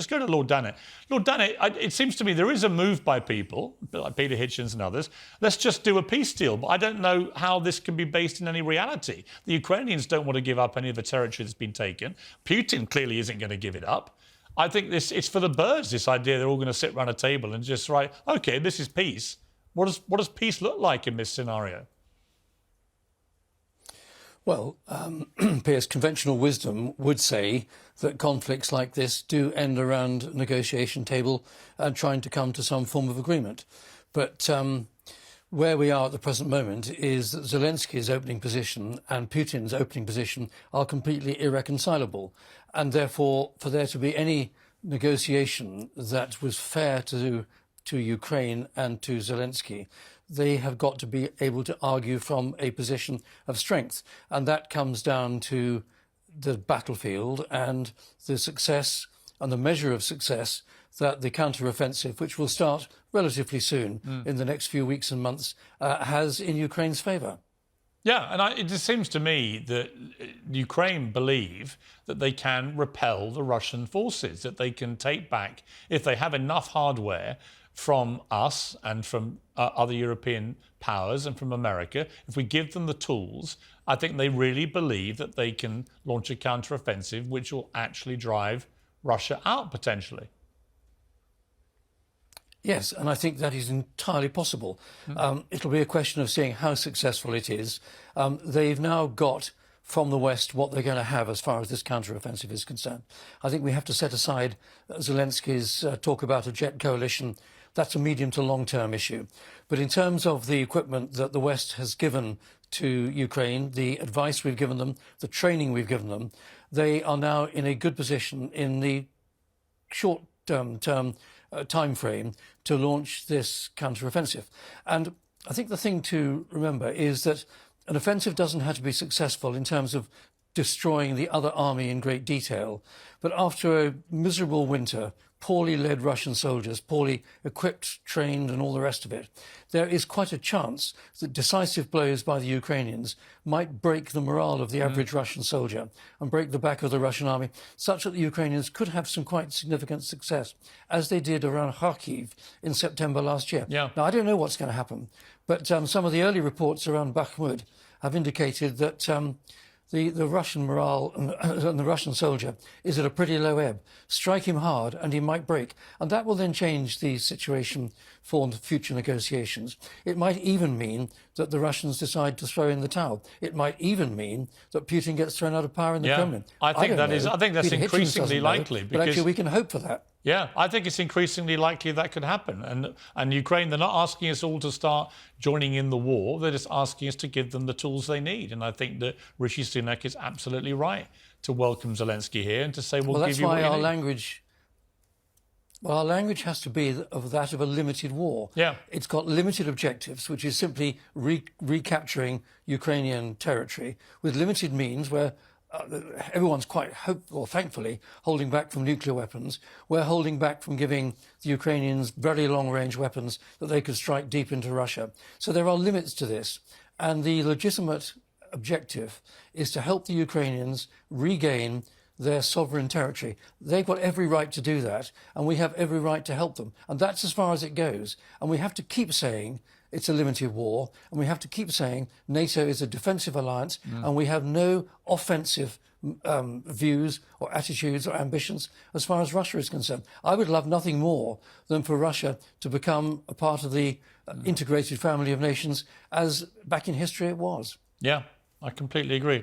Let's go to Lord Dannatt. Lord Dannatt, it seems to me there is a move by people, like Peter Hitchens and others. Let's just do a peace deal. But I don't know how this can be based in any reality. The Ukrainians don't want to give up any of the territory that's been taken. Putin clearly isn't going to give it up. I think it's for the birds, this idea they're all going to sit around a table and just write, OK, this is peace. What does peace look like in this scenario? Well, Piers, conventional wisdom would say that conflicts like this do end around a negotiation table and trying to come to some form of agreement. But where we are at the present moment is that Zelensky's opening position and Putin's opening position are completely irreconcilable. And therefore, for there to be any negotiation that was fair to Ukraine and to Zelensky, they have got to be able to argue from a position of strength. And that comes down to the battlefield and the success and the measure of success that the counteroffensive, which will start relatively soon in the next few weeks and months, has in Ukraine's favour. Yeah, and it just seems to me that Ukraine believe that they can repel the Russian forces, that they can take back, if they have enough hardware from us and from other European powers and from America, if we give them the tools, I think they really believe that they can launch a counteroffensive which will actually drive Russia out, potentially. Yes, and I think that is entirely possible. It'll be a question of seeing how successful it is. They've now got from the West what they're going to have as far as this counteroffensive is concerned. I think we have to set aside Zelensky's talk about a jet coalition. That's a medium to long-term issue. But in terms of the equipment that the West has given to Ukraine, the advice we've given them, the training we've given them, they are now in a good position in the short-term time frame to launch this counteroffensive. And I think the thing to remember is that an offensive doesn't have to be successful in terms of destroying the other army in great detail. But after a miserable winter, poorly led Russian soldiers, poorly equipped, trained and all the rest of it, there is quite a chance that decisive blows by the Ukrainians might break the morale of the average Russian soldier and break the back of the Russian army, such that the Ukrainians could have some quite significant success, as they did around Kharkiv in September last year. Yeah. Now, I don't know what's going to happen, but some of the early reports around Bakhmut have indicated that the Russian morale and the Russian soldier is at a pretty low ebb. Strike him hard and he might break. And that will then change the situation for future negotiations. It might even mean that the Russians decide to throw in the towel. It might even mean that Putin gets thrown out of power in the Kremlin. I think that's Peter increasingly likely. But actually we can hope for that. Yeah, I think it's increasingly likely that could happen. And Ukraine, they're not asking us all to start joining in the war. They're just asking us to give them the tools they need. And I think that Rishi Sunak is absolutely right to welcome Zelensky here and to say, we'll give you what you need. Well, that's why our language has to be of that of a limited war. Yeah. It's got limited objectives, which is simply recapturing Ukrainian territory with limited means where everyone's quite thankfully, holding back from nuclear weapons. We're holding back from giving the Ukrainians very long-range weapons that they could strike deep into Russia. So there are limits to this. And the legitimate objective is to help the Ukrainians regain their sovereign territory. They've got every right to do that, and we have every right to help them. And that's as far as it goes. And we have to keep saying it's a limited war, and we have to keep saying NATO is a defensive alliance, and we have no offensive views or attitudes or ambitions as far as Russia is concerned. I would love nothing more than for Russia to become a part of the integrated family of nations, as back in history it was. Yeah, I completely agree.